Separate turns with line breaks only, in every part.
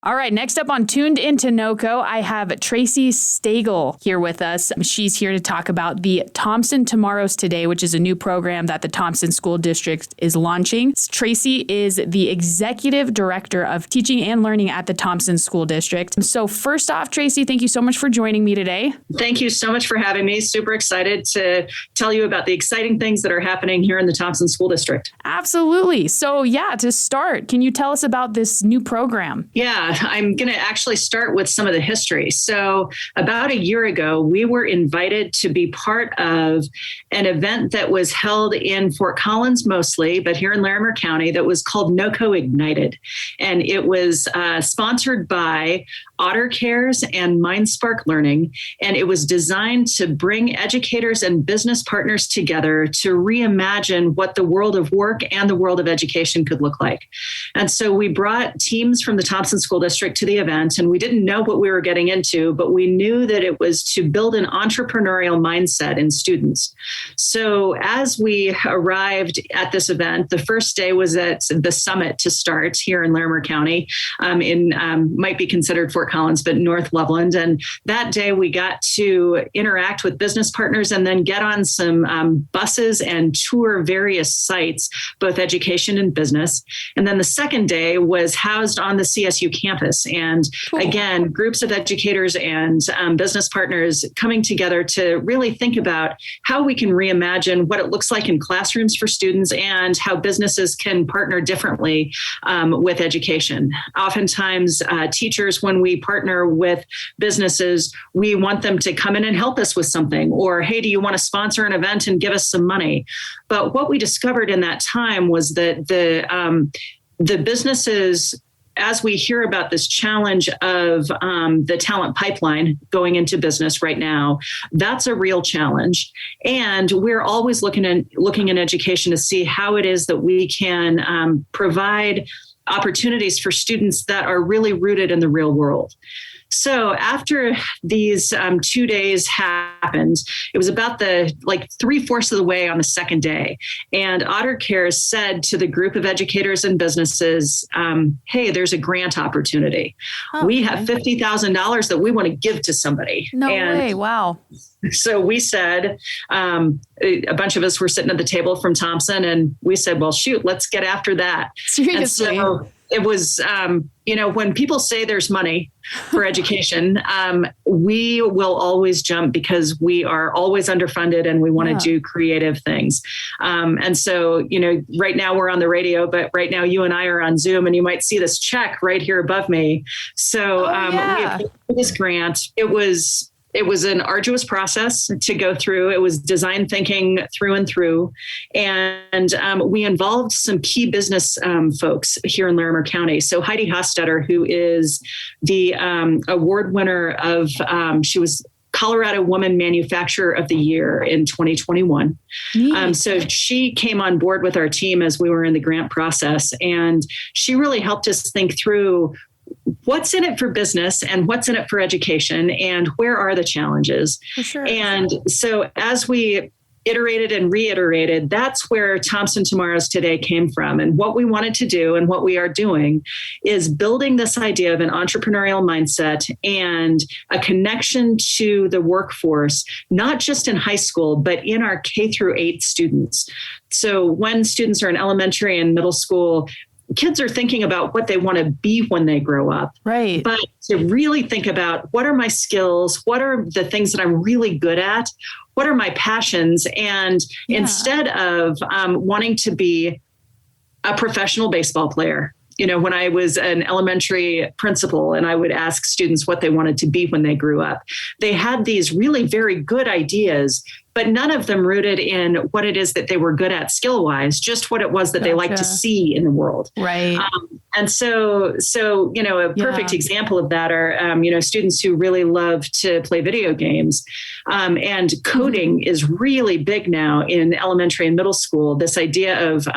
All right, next up on Tuned Into NoCo, I have Tracy Stegall here with us. She's here to talk about the Thompson Tomorrows Today, which is a new program that the Thompson School District is launching. Tracy is the Executive Director of Teaching and Learning at the Thompson School District. So first off, Tracy, thank you so much for joining me today.
Thank you so much for having me. Super excited to tell you about the exciting things that are happening here in the Thompson School District.
Absolutely. So to start, can you tell us about this new program?
Yeah, I'm going to actually start with some of the history. So about a year ago, we were invited to be part of an event that was held in Fort Collins mostly, but here in Larimer County, that was called NoCo Ignited. And it was sponsored by Otter Cares and MindSpark Learning. And it was designed to bring educators and business partners together to reimagine what the world of work and the world of education could look like. And so we brought teams from the Thompson School District to the event, and we didn't know what we were getting into, but we knew that it was to build an entrepreneurial mindset in students. So as we arrived at this event, the first day was at the summit to start here in Larimer County, might be considered Fort Collins, but North Loveland. And that day we got to interact with business partners and then get on some buses and tour various sites, both education and business. And then the second day was housed on the CSU campus. And again, groups of educators and business partners coming together to really think about how we can reimagine what it looks like in classrooms for students and how businesses can partner differently with education. Oftentimes, teachers, when we partner with businesses, we want them to come in and help us with something, or, hey, do you want to sponsor an event and give us some money? But what we discovered in that time was that the businesses, as we hear about this challenge of the talent pipeline going into business right now, that's a real challenge. And we're always looking in education to see how it is that we can provide opportunities for students that are really rooted in the real world. So after these 2 days happened, it was about 3/4 of the way on the second day. And Otter Cares said to the group of educators and businesses, hey, there's a grant opportunity. We have $50,000 that we want to give to somebody.
No way. Wow.
So we said, a bunch of us were sitting at the table from Thompson, and we said, well, shoot, let's get after that.
Seriously.
And so it was, when people say there's money for education, we will always jump because we are always underfunded and we want to do creative things. And so, right now we're on the radio, but right now you and I are on Zoom, and you might see this check right here above me. So we applied for this grant. It was an arduous process to go through. It was design thinking through and through. And we involved some key business folks here in Larimer County. So Heidi Hostetter, who is the award winner of, she was Colorado Woman Manufacturer of the Year in 2021. So she came on board with our team as we were in the grant process. And she really helped us think through what's in it for business and what's in it for education and where are the challenges.
For sure.
And so as we iterated and reiterated, that's where Thompson Tomorrows Today came from. And what we wanted to do and what we are doing is building this idea of an entrepreneurial mindset and a connection to the workforce, not just in high school, but in our K through 8 students. So when students are in elementary and middle school, kids are thinking about what they want to be when they grow up.
Right.
But to really think about what are my skills? What are the things that I'm really good at? What are my passions? And instead of wanting to be a professional baseball player, when I was an elementary principal and I would ask students what they wanted to be when they grew up, they had these really very good ideas, but none of them rooted in what it is that they were good at skill-wise, just what it was that they like to see in the world.
Right.
And so, a perfect example of that are, students who really love to play video games. And coding is really big now in elementary and middle school. This idea of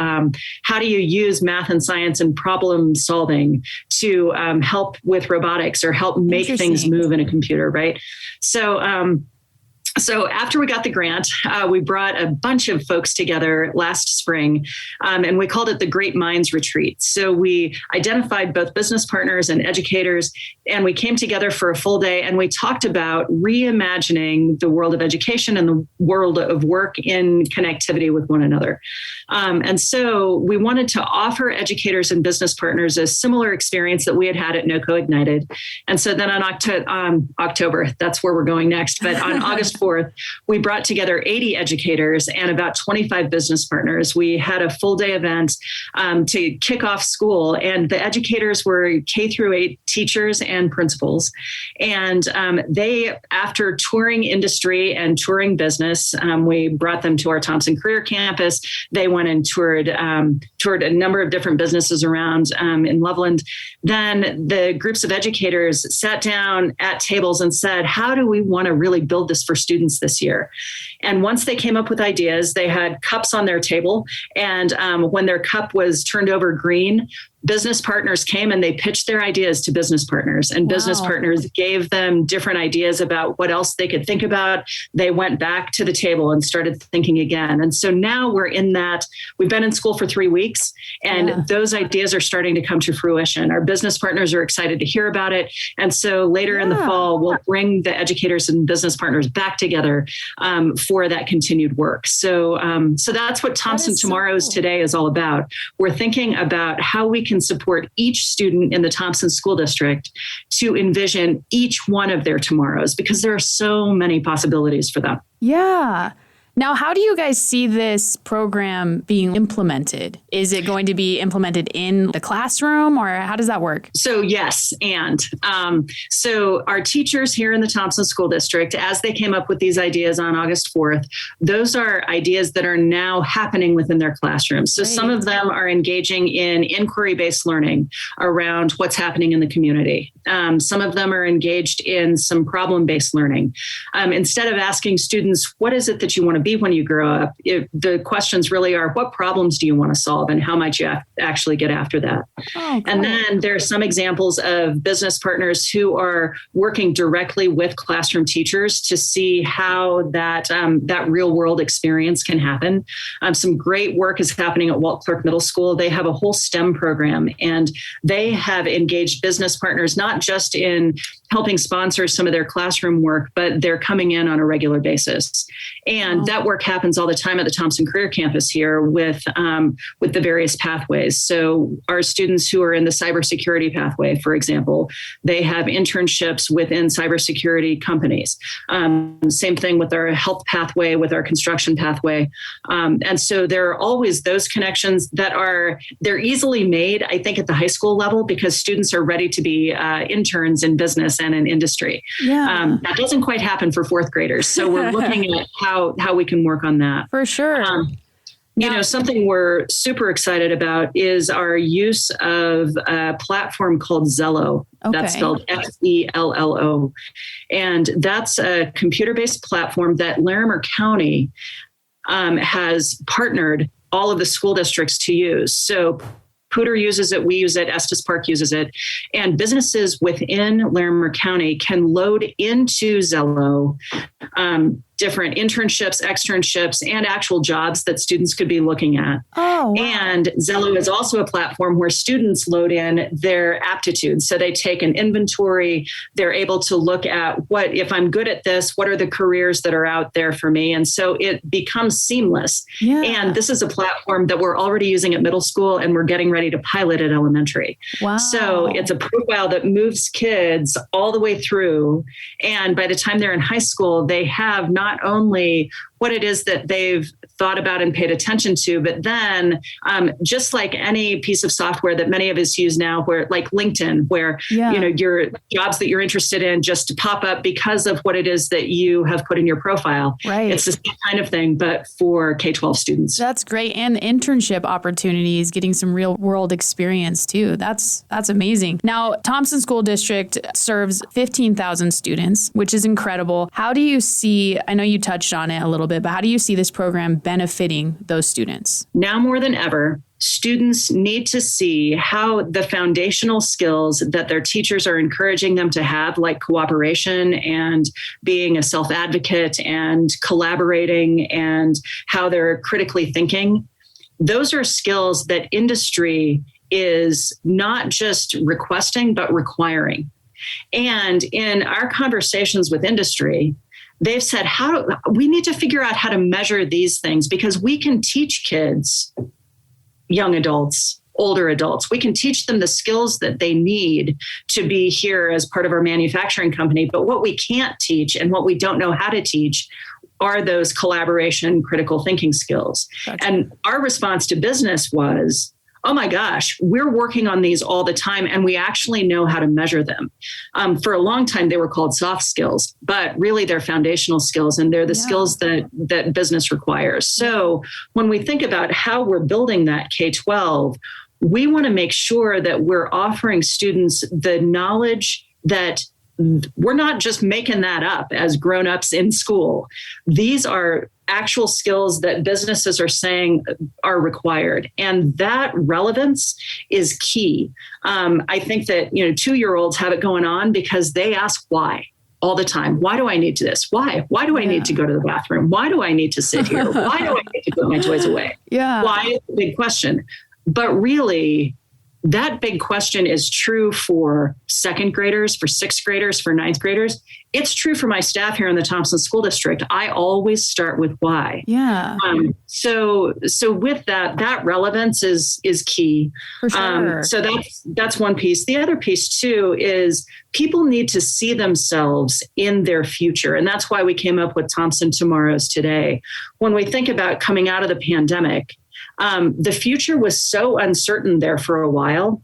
how do you use math and science and problem solving to help with robotics or help make things move in a computer, right? So, So after we got the grant, we brought a bunch of folks together last spring, and we called it the Great Minds Retreat. So we identified both business partners and educators, and we came together for a full day, and we talked about reimagining the world of education and the world of work in connectivity with one another. And so we wanted to offer educators and business partners a similar experience that we had had at NoCo Ignited. And so then on October, that's where we're going next, but on August 4th, we brought together 80 educators and about 25 business partners. We had a full day event to kick off school, and the educators were K through 8 teachers and principals. And they, after touring industry and touring business, we brought them to our Thompson Career Campus. They went and toured a number of different businesses around in Loveland. Then the groups of educators sat down at tables and said, how do we want to really build this for students this year? And once they came up with ideas, they had cups on their table. And when their cup was turned over green, business partners came and they pitched their ideas to business partners, and business partners gave them different ideas about what else they could think about. They went back to the table and started thinking again. And so now we're in that, we've been in school for 3 weeks, and those ideas are starting to come to fruition. Our business partners are excited to hear about it. And so later in the fall, we'll bring the educators and business partners back together for that continued work. So that's what Thompson Tomorrows Today is all about. We're thinking about how we can support each student in the Thompson School District to envision each one of their tomorrows, because there are so many possibilities for them.
Yeah. Now, how do you guys see this program being implemented? Is it going to be implemented in the classroom, or how does that work?
So yes, and so our teachers here in the Thompson School District, as they came up with these ideas on August 4th, those are ideas that are now happening within their classrooms. So some of them are engaging in inquiry-based learning around what's happening in the community. Some of them are engaged in some problem-based learning. Instead of asking students, what is it that you want to be when you grow up, the questions really are, what problems do you want to solve, and how might you actually get after that? Oh, cool. And then there are some examples of business partners who are working directly with classroom teachers to see how that real world experience can happen. Some great work is happening at Walt Clark Middle School. They have a whole STEM program, and they have engaged business partners not just in helping sponsor some of their classroom work, but they're coming in on a regular basis. And that work happens all the time at the Thompson Career Campus here with the various pathways. So our students who are in the cybersecurity pathway, for example, they have internships within cybersecurity companies. Same thing with our health pathway, with our construction pathway. And so there are always those connections that they're easily made, I think, at the high school level, because students are ready to be interns in business and in industry. Yeah. That doesn't quite happen for fourth graders. So we're looking at how we can work on that.
For sure.
Something we're super excited about is our use of a platform called Zello. Okay. That's spelled Fello. And that's a computer-based platform that Larimer County has partnered all of the school districts to use. So Pooter uses it, we use it, Estes Park uses it, and businesses within Larimer County can load into Zello different internships, externships, and actual jobs that students could be looking at. Oh, wow. And Zello is also a platform where students load in their aptitudes. So they take an inventory, they're able to look at if I'm good at this, what are the careers that are out there for me? And so it becomes seamless. Yeah. And this is a platform that we're already using at middle school, and we're getting ready to pilot at elementary. Wow. So it's a profile that moves kids all the way through. And by the time they're in high school, they have not only what it is that they've thought about and paid attention to, but then just like any piece of software that many of us use now, where like LinkedIn, where your jobs that you're interested in just pop up because of what it is that you have put in your profile. Right. It's the same kind of thing, but for K-12 students.
That's great. And internship opportunities, getting some real world experience too. That's amazing. Now, Thompson School District serves 15,000 students, which is incredible. How do you see, I know you touched on it a little bit, bit, but how do you see this program benefiting those students?
Now more than ever, students need to see how the foundational skills that their teachers are encouraging them to have, like cooperation and being a self-advocate and collaborating and how they're critically thinking. Those are skills that industry is not just requesting, but requiring. And in our conversations with industry, they've said, we need to figure out how to measure these things, because we can teach kids, young adults, older adults, we can teach them the skills that they need to be here as part of our manufacturing company. But what we can't teach and what we don't know how to teach are those collaboration, critical thinking skills. Gotcha. And our response to business was, oh my gosh, we're working on these all the time, and we actually know how to measure them. For a long time, they were called soft skills, but really they're foundational skills, and they're the skills that business requires. So when we think about how we're building that K-12, we want to make sure that we're offering students the knowledge that we're not just making that up as grown-ups in school. These are actual skills that businesses are saying are required. And that relevance is key. I think that, 2-year-olds have it going on because they ask why all the time. Why do I need to this? Why? Why do I need to go to the bathroom? Why do I need to sit here? Why do I need to put my toys away? Why is a big question. But really, that big question is true for second graders, for sixth graders, for ninth graders. It's true for my staff here in the Thompson School District. I always start with why. So with that relevance is key.
For sure.
So that's one piece. The other piece too is people need to see themselves in their future. And that's why we came up with Thompson Tomorrows Today. When we think about coming out of the pandemic, the future was so uncertain there for a while.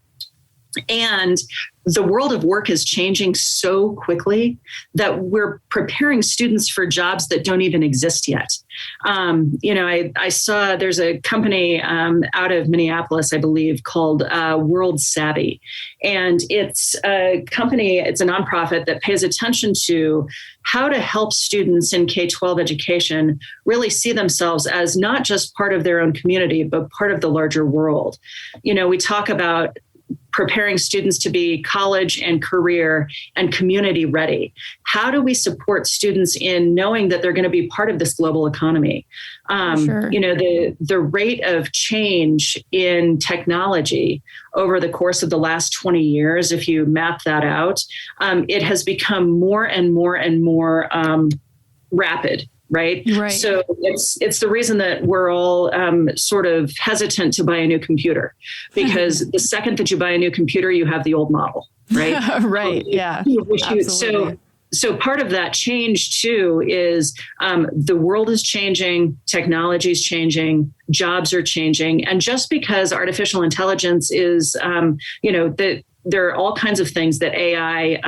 And the world of work is changing so quickly that we're preparing students for jobs that don't even exist yet. I saw there's a company out of Minneapolis, I believe, called World Savvy. And it's a company, it's a nonprofit that pays attention to how to help students in K-12 education really see themselves as not just part of their own community, but part of the larger world. We talk about preparing students to be college and career and community ready. How do we support students in knowing that they're going to be part of this global economy?
Sure.
The rate of change in technology over the course of the last 20 years, if you map that out, it has become more and more and more rapid. Right. So it's the reason that we're all sort of hesitant to buy a new computer, because the second that you buy a new computer, you have the old model. Right. So part of that change too is the world is changing, technology is changing, jobs are changing. And just because artificial intelligence is, there are all kinds of things that AI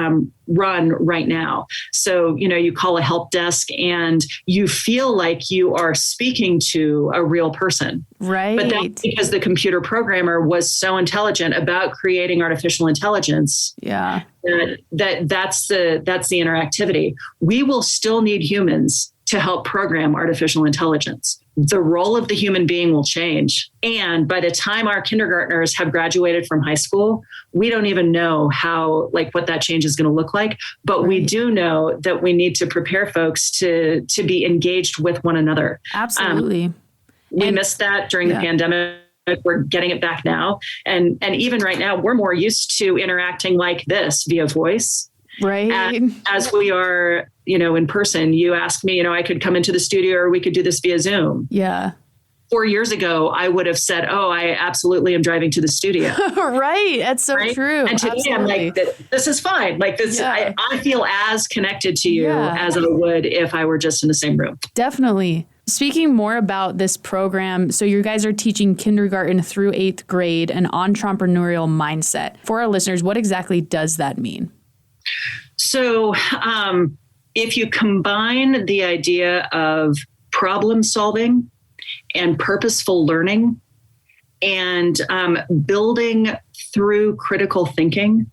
run right now. So, you call a help desk and you feel like you are speaking to a real person.
Right.
But that's because the computer programmer was so intelligent about creating artificial intelligence.
Yeah.
That's the interactivity. We will still need humans to help program artificial intelligence. The role of the human being will change. And by the time our kindergartners have graduated from high school, we don't even know what that change is going to look like. But we do know that we need to prepare folks to be engaged with one another.
Absolutely.
We missed that during the pandemic. We're getting it back now. And even right now, we're more used to interacting like this via voice.
Right.
As we are, in person. You asked me, I could come into the studio or we could do this via Zoom.
Yeah.
4 years ago, I would have said, oh, I absolutely am driving to the studio.
Right. That's so true.
And today I'm like, this is fine. Like this, I feel as connected to you as I would if I were just in the same room.
Definitely. Speaking more about this program, so you guys are teaching kindergarten through 8th grade an entrepreneurial mindset. For our listeners, what exactly does that mean?
So if you combine the idea of problem solving and purposeful learning and building through critical thinking,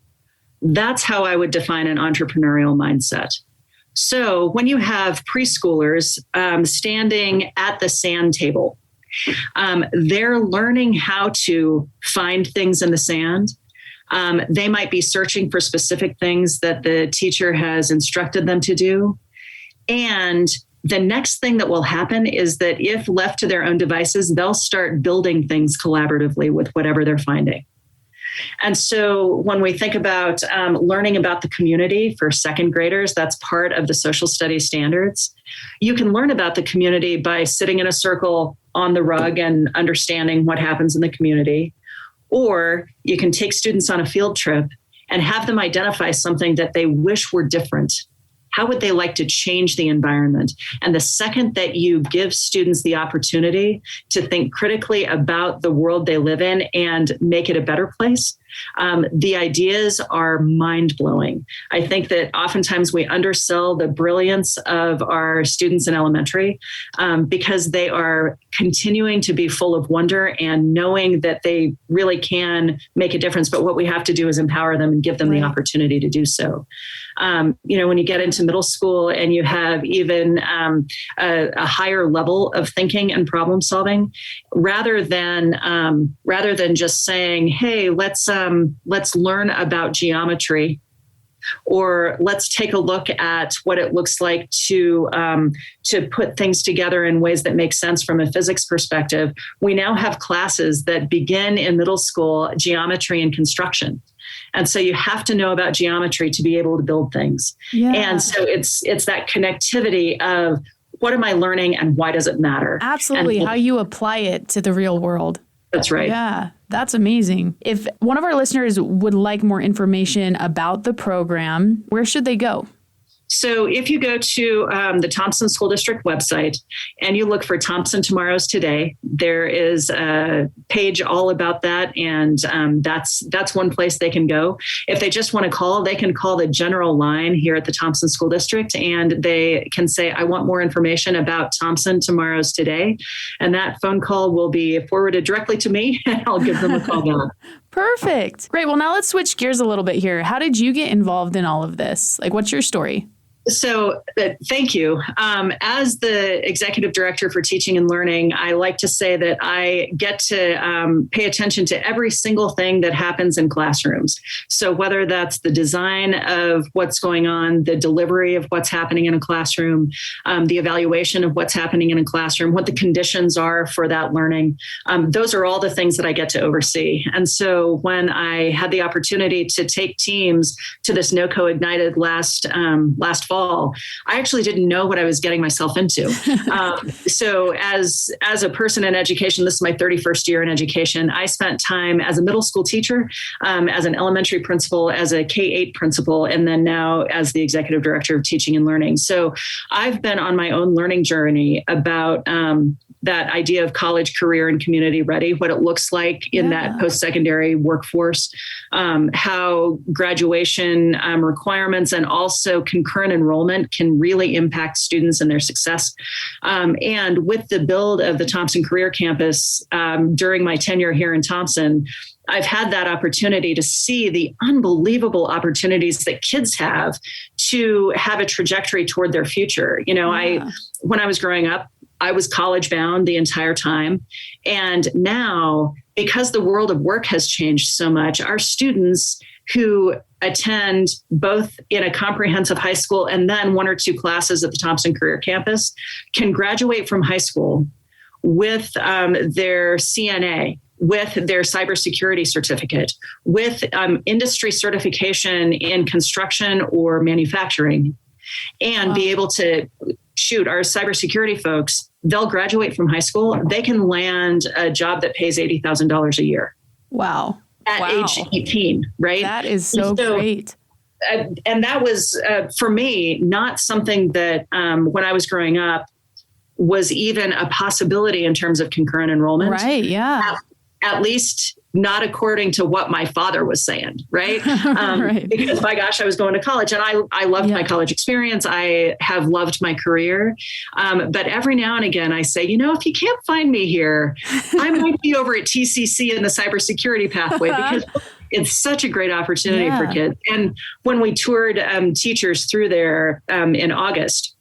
that's how I would define an entrepreneurial mindset. So when you have preschoolers standing at the sand table, they're learning how to find things in the sand. They might be searching for specific things that the teacher has instructed them to do. And the next thing that will happen is that if left to their own devices, they'll start building things collaboratively with whatever they're finding. And so when we think about learning about the community for second graders, that's part of the social studies standards. You can learn about the community by sitting in a circle on the rug and understanding what happens in the community. Or you can take students on a field trip and have them identify something that they wish were different. How would they like to change the environment? And the second that you give students the opportunity to think critically about the world they live in and make it a better place, the ideas are mind-blowing. I think that oftentimes we undersell the brilliance of our students in elementary because they are continuing to be full of wonder and knowing that they really can make a difference. But what we have to do is empower them and give them the opportunity to do so. When you get into middle school and you have even a higher level of thinking and problem solving, rather than just saying, "Hey, let's learn about geometry," or let's take a look at what it looks like to put things together in ways that make sense from a physics perspective. We now have classes that begin in middle school, geometry and construction. And so you have to know about geometry to be able to build things. Yeah. And so it's that connectivity of what am I learning and why does it matter?
Absolutely. How you apply it to the real world.
That's right.
Yeah, that's amazing. If one of our listeners would like more information about the program, where should they go?
So if you go to the Thompson School District website and you look for Thompson Tomorrows Today, there is a page all about that. And that's one place they can go. If they just want to call, they can call the general line here at the Thompson School District and they can say, "I want more information about Thompson Tomorrows Today." And that phone call will be forwarded directly to me and I'll give them a call back.
Perfect. Great. Well, now let's switch gears a little bit here. How did you get involved in all of this? Like, what's your story?
So thank you. As the executive director for teaching and learning, I like to say that I get to pay attention to every single thing that happens in classrooms. So whether that's the design of what's going on, the delivery of what's happening in a classroom, the evaluation of what's happening in a classroom, what the conditions are for that learning, those are all the things that I get to oversee. And so when I had the opportunity to take teams to this NoCo Ignited last fall, I actually didn't know what I was getting myself into. So as a person in education, this is my 31st year in education. I spent time as a middle school teacher, as an elementary principal, as a K-8 principal, and then now as the executive director of teaching and learning. So I've been on my own learning journey about that idea of college, career, and community ready, what it looks like in that post-secondary workforce, how graduation requirements and also concurrent enrollment can really impact students and their success. And with the build of the Thompson Career Campus during my tenure here in Thompson, I've had that opportunity to see the unbelievable opportunities that kids have to have a trajectory toward their future. When I was growing up, I was college bound the entire time. And now, because the world of work has changed so much, our students who attend both in a comprehensive high school and then one or two classes at the Thompson Career Campus can graduate from high school with their CNA, with their cybersecurity certificate, with industry certification in construction or manufacturing, and be able to our cybersecurity folks, they'll graduate from high school. They can land a job that pays $80,000 a year.
Wow.
At age 18, right?
That is so great.
And that was, for me, not something that when I was growing up was even a possibility in terms of concurrent enrollment.
Right, yeah.
At least not according to what my father was saying, right? Right. Because my gosh, I was going to college and I loved my college experience. I have loved my career. But every now and again, I say, if you can't find me here, I might be over at TCC in the cybersecurity pathway because it's such a great opportunity for kids. And when we toured teachers through there in August,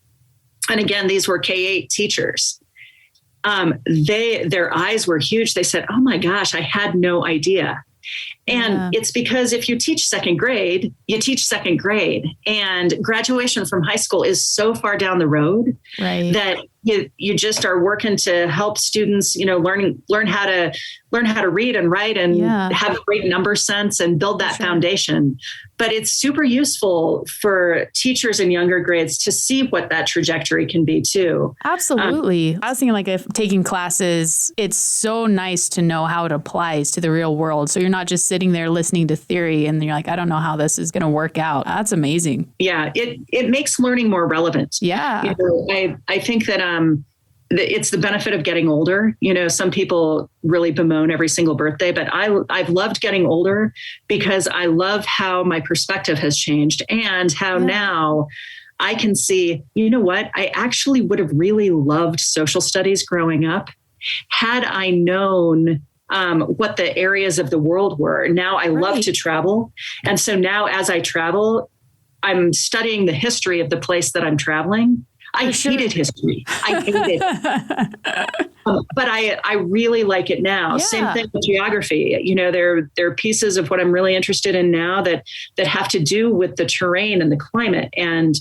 and again, these were K-8 teachers, their eyes were huge. They said, "Oh my gosh, I had no idea." And it's because if you teach second grade, you teach second grade, and graduation from high school is so far down the road that you just are working to help students, learn how to read and write and have a great number sense and build that foundation. But it's super useful for teachers in younger grades to see what that trajectory can be too.
Absolutely. I was thinking like if taking classes, it's so nice to know how it applies to the real world. So you're not just sitting there listening to theory and you're like, I don't know how this is going to work out. That's amazing.
Yeah, it makes learning more relevant.
Yeah.
I think that it's the benefit of getting older. Some people really bemoan every single birthday, but I've loved getting older because I love how my perspective has changed and how now I can see, what? I actually would have really loved social studies growing up had I known what the areas of the world were. Now I love to travel. And so now as I travel, I'm studying the history of the place that I'm traveling. I hated history. I hated it. But I really like it now. Yeah. Same thing with geography. There are pieces of what I'm really interested in now that have to do with the terrain and the climate and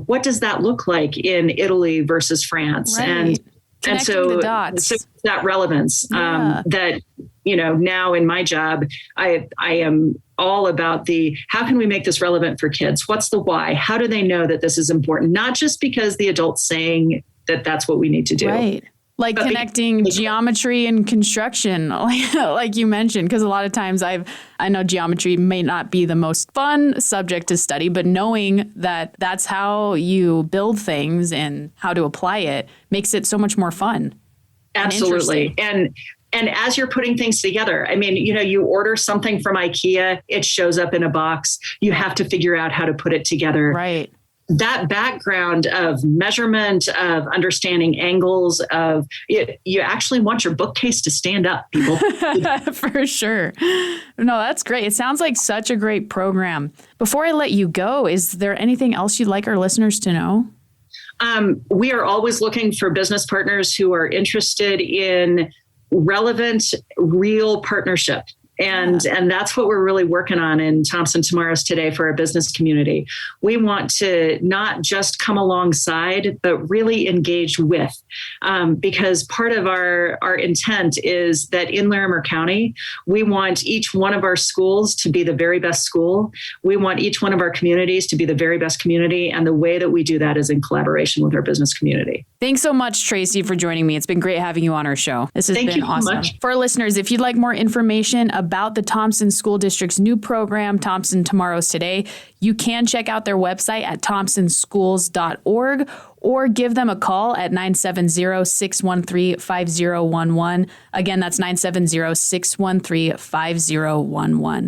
what does that look like in Italy versus France?
Right.
And so that relevance that, now in my job, I am all about how can we make this relevant for kids? What's the why? How do they know that this is important? Not just because the adult's saying that that's what we need to do.
Right. Like connecting geometry and construction, like you mentioned, because a lot of times I know geometry may not be the most fun subject to study, but knowing that that's how you build things and how to apply it makes it so much more fun.
Absolutely. And as you're putting things together, you order something from IKEA, it shows up in a box. You have to figure out how to put it together.
Right.
That background of measurement, of understanding angles, of it, you actually want your bookcase to stand up, people.
For sure. No, that's great. It sounds like such a great program. Before I let you go, is there anything else you'd like our listeners to know?
We are always looking for business partners who are interested in relevant, real partnership. And that's what we're really working on in Thompson Tomorrows Today for our business community. We want to not just come alongside, but really engage with, because part of our intent is that in Larimer County, we want each one of our schools to be the very best school. We want each one of our communities to be the very best community. And the way that we do that is in collaboration with our business community.
Thanks so much, Tracy, for joining me. It's been great having you on our show. This has been awesome. So much. For our listeners, if you'd like more information about the Thompson School District's new program, Thompson Tomorrows Today, you can check out their website at thompsonschools.org or give them a call at 970-613-5011. Again, that's 970-613-5011.